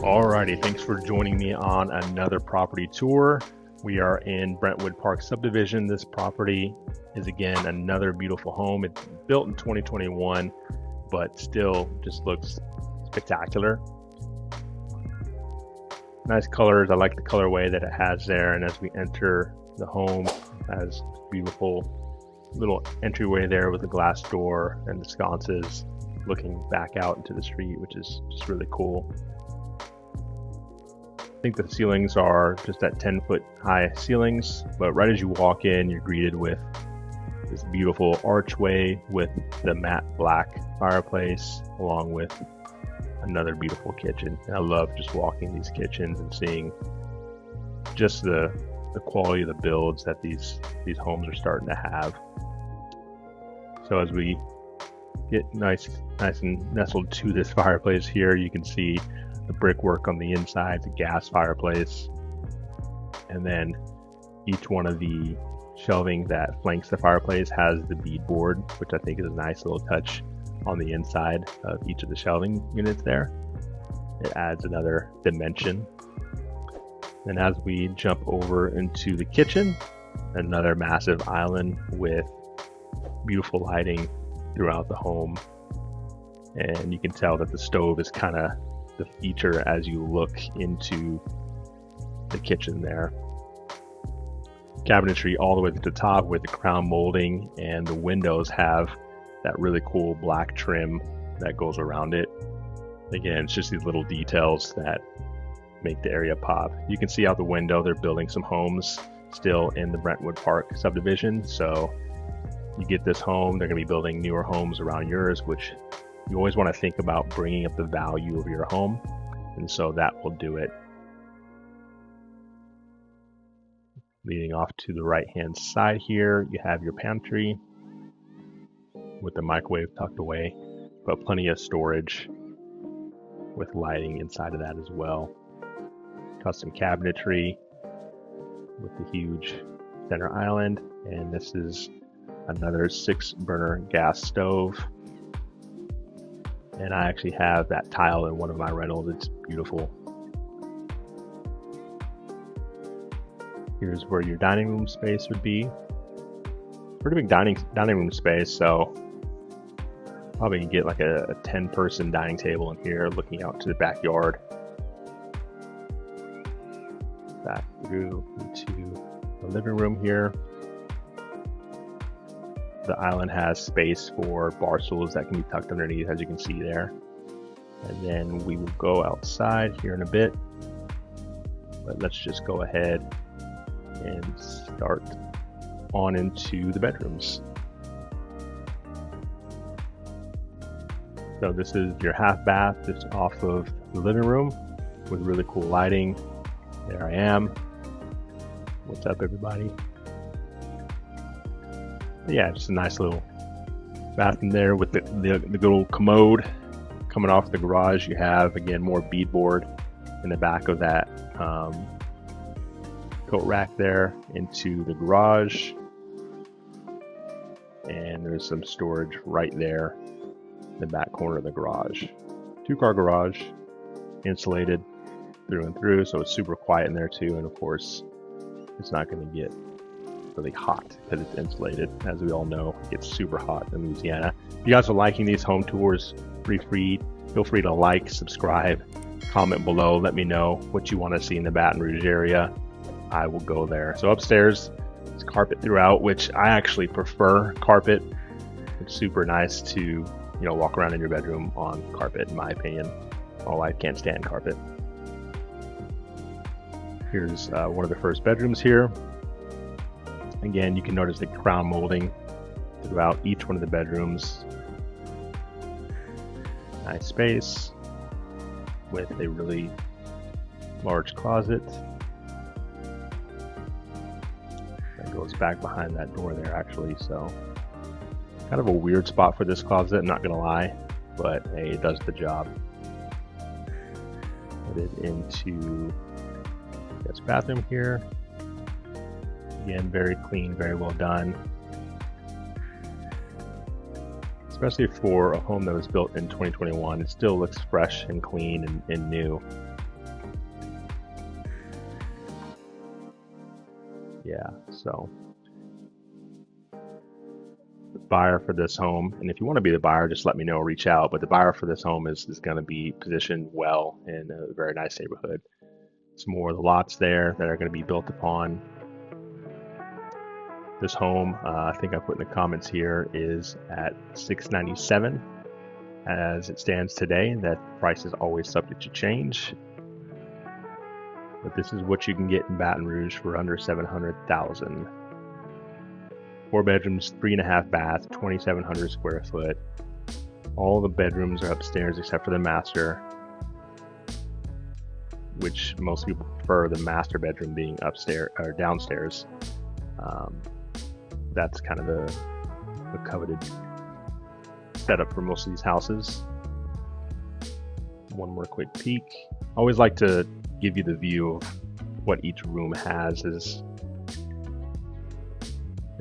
Alrighty, thanks for joining me on another property tour. We are in Brentwood Park subdivision. This property is again another beautiful home. It's built in 2021, but still just looks spectacular. Nice colors. I like the colorway that it has there. And as we enter the home, it has beautiful little entryway there with a glass door and the sconces looking back out into the street, which is just really cool. I think the ceilings are just at 10-foot high ceilings, but right as you walk in, you're greeted with this beautiful archway with the matte black fireplace, along with another beautiful kitchen. And I love just walking these kitchens and seeing just the quality of the builds that these homes are starting to have. So as we get nice and nestled to this fireplace here, you can see the brickwork on the inside, the gas fireplace, and then each one of the shelving that flanks the fireplace has the beadboard, which I think is a nice little touch on the inside of each of the shelving units there. It adds another dimension. And as we jump over into the kitchen, another massive island with beautiful lighting throughout the home. And you can tell that the stove is kind of the feature as you look into the kitchen there. Cabinetry all the way to the top with the crown molding, and the windows have that really cool black trim that goes around it. Again, it's just these little details that make the area pop. You can see out the window they're building some homes still in the Brentwood Park subdivision. So you get this home, they're going to be building newer homes around yours, which you always want to think about bringing up the value of your home, and so that will do it. Leading off to the right hand side here, you have your pantry with the microwave tucked away, but plenty of storage with lighting inside of that as well. Custom cabinetry with the huge center island, and this is another 6-burner gas stove. And I actually have that tile in one of my rentals. It's beautiful. Here's where your dining room space would be. Pretty big dining room space, so probably can get like a 10-person dining table in here looking out to the backyard. Back through into the living room here. The island has space for bar stools that can be tucked underneath, as you can see there. And then we will go outside here in a bit. But let's just go ahead and start on into the bedrooms. So this is your half bath just off of the living room with really cool lighting. There I am. What's up, everybody? Yeah, just a nice little bathroom there with the good old commode coming off the garage. You have, again, more beadboard in the back of that coat rack there into the garage. And there's some storage right there in the back corner of the garage. 2-car garage, insulated through and through, so it's super quiet in there too. And of course, it's not going to get really hot because it's insulated. As we all know, it gets super hot in Louisiana. If you guys are liking these home tours, feel free to like, subscribe, comment below. Let me know what you want to see in the Baton Rouge area. I will go there. So upstairs, it's carpet throughout, which I actually prefer carpet. It's super nice to walk around in your bedroom on carpet, in my opinion. My wife can't stand carpet. Here's one of the first bedrooms here. Again, you can notice the crown molding throughout each one of the bedrooms. Nice space with a really large closet that goes back behind that door there, actually. So kind of a weird spot for this closet, I'm not gonna lie, but hey, it does the job. Headed into this bathroom here. Again, very clean, very well done. Especially for a home that was built in 2021, it still looks fresh and clean and new. Yeah, so the buyer for this home, and if you want to be the buyer, just let me know, reach out. But the buyer for this home is going to be positioned well in a very nice neighborhood. Some more of the lots there that are going to be built upon. This home, I think I put in the comments here, is at $697 as it stands today. That price is always subject to change. But this is what you can get in Baton Rouge for under $700,000. 4 bedrooms, 3.5 baths, 2,700 square foot. All the bedrooms are upstairs except for the master, which most people prefer the master bedroom being upstairs or downstairs. That's kind of the coveted setup for most of these houses. One more quick peek. I always like to give you the view of what each room has. Is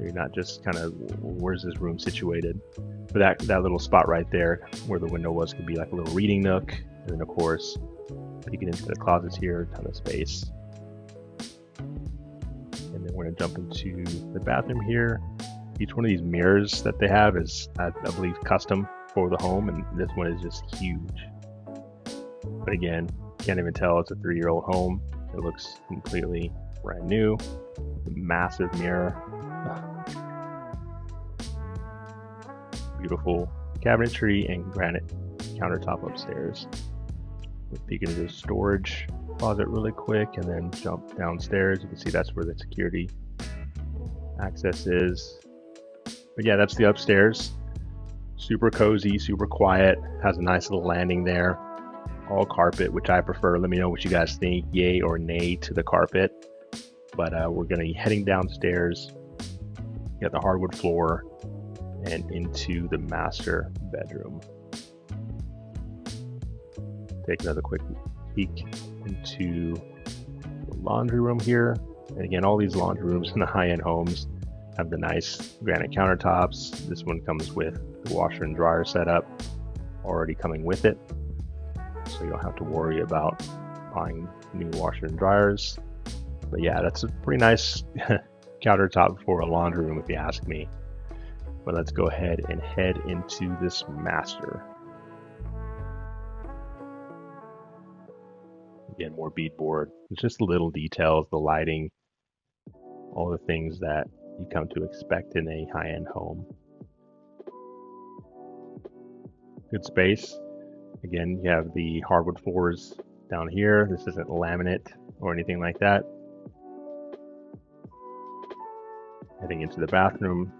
you're not just kind of where's this room situated. But that little spot right there where the window was could be like a little reading nook, and then of course peeking into the closets here, a ton of space. And then we're going to jump into the bathroom here. Each one of these mirrors that they have is, I believe, custom for the home, and this one is just huge. But again, can't even tell it's a 3-year-old home. It looks completely brand new. Massive mirror. Beautiful cabinetry and granite countertop upstairs. We'll peek into the storage closet really quick and then jump downstairs. You can see that's where the security access is. But yeah, that's the upstairs. Super cozy, super quiet. Has a nice little landing there. All carpet, which I prefer. Let me know what you guys think, yay or nay to the carpet. But we're going to be heading downstairs. You got the hardwood floor and into the master bedroom. Take another quick peek into the laundry room here. And again, all these laundry rooms in the high-end homes have the nice granite countertops. This one comes with the washer and dryer setup already coming with it, so you don't have to worry about buying new washer and dryers. But yeah, that's a pretty nice countertop for a laundry room if you ask me. But let's go ahead and head into this master. Again, more beadboard. It's just the little details, the lighting, all the things that you come to expect in a high-end home. Good space. Again, you have the hardwood floors down here. This isn't laminate or anything like that. Heading into the bathroom,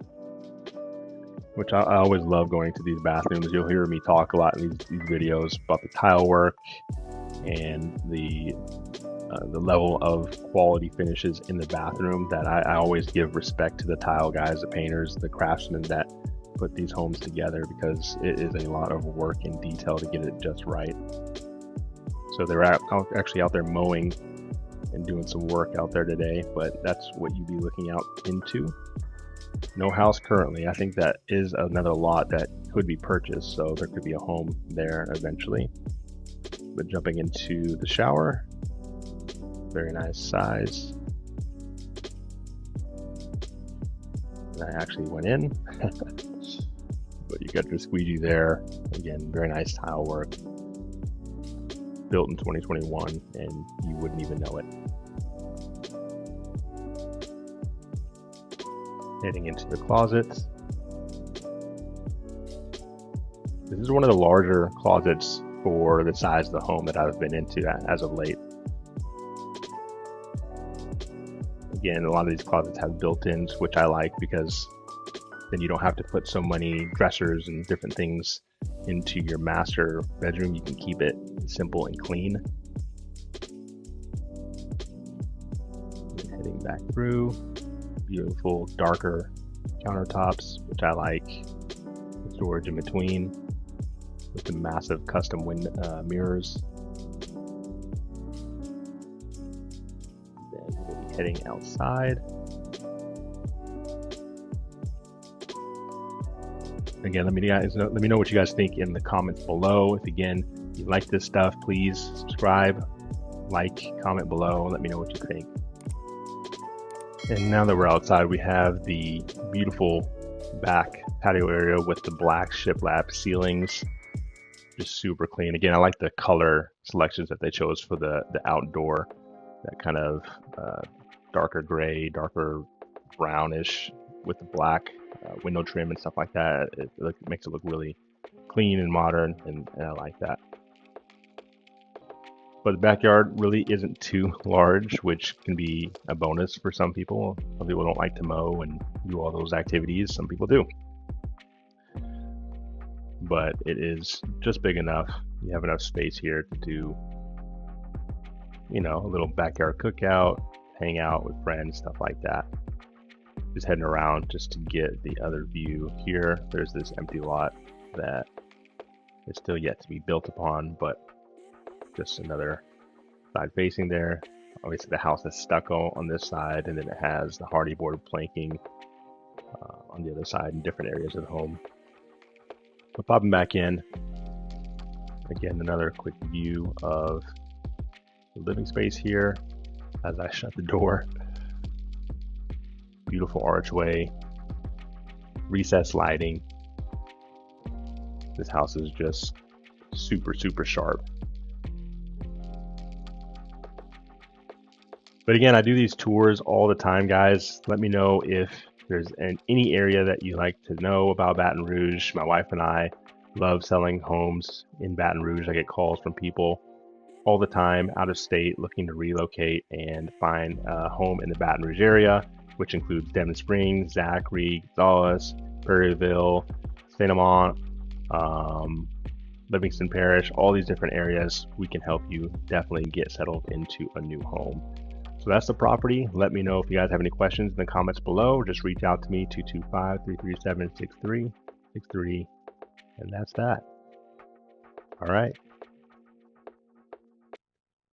which I always love going to these bathrooms. You'll hear me talk a lot in these videos about the tile work and the level of quality finishes in the bathroom. That I always give respect to the tile guys, the painters, the craftsmen that put these homes together, because it is a lot of work and detail to get it just right. So they're actually out there mowing and doing some work out there today, but that's what you'd be looking out into. No house currently. I think that is another lot that could be purchased, so there could be a home there eventually. But jumping into the shower, very nice size. And I actually went in, but you got your squeegee there. Again, very nice tile work. Built in 2021, and you wouldn't even know it. Heading into the closets. This is one of the larger closets for the size of the home that I've been into as of late. Again, a lot of these closets have built-ins, which I like, because then you don't have to put so many dressers and different things into your master bedroom. You can keep it simple and clean. And heading back through, beautiful darker countertops, which I like. Storage in between with the massive custom mirrors. Then we'll be heading outside. Again, let me know what you guys think in the comments below. If again you like this stuff, please subscribe, like, comment below. Let me know what you think. And now that we're outside, we have the beautiful back patio area with the black shiplap ceilings, just super clean. Again, I like the color selections that they chose for the outdoor, that kind of darker gray, darker brownish with the black window trim and stuff like that. It makes it look really clean and modern, and I like that. But the backyard really isn't too large, which can be a bonus for some people. Some people don't like to mow and do all those activities. Some people do. But it is just big enough. You have enough space here to do, you know, a little backyard cookout, hang out with friends, stuff like that. Just heading around just to get the other view here. There's this empty lot that is still yet to be built upon, but just another side facing there. Obviously the house is stucco on this side, and then it has the hardy board planking on the other side in different areas of the home. But popping back in, again, another quick view of the living space here as I shut the door. Beautiful archway, recessed lighting. This house is just super, super sharp. But again, I do these tours all the time, guys. Let me know if there's any area that you like to know about Baton Rouge. My wife and I love selling homes in Baton Rouge. I get calls from people all the time out of state looking to relocate and find a home in the Baton Rouge area, which includes Devon Springs, Zachary, Gonzales, Prairieville, St. Amant, Livingston Parish, all these different areas. We can help you definitely get settled into a new home. So that's the property. Let me know if you guys have any questions in the comments below, or just reach out to me, 225-337-6363. And that's that. All right.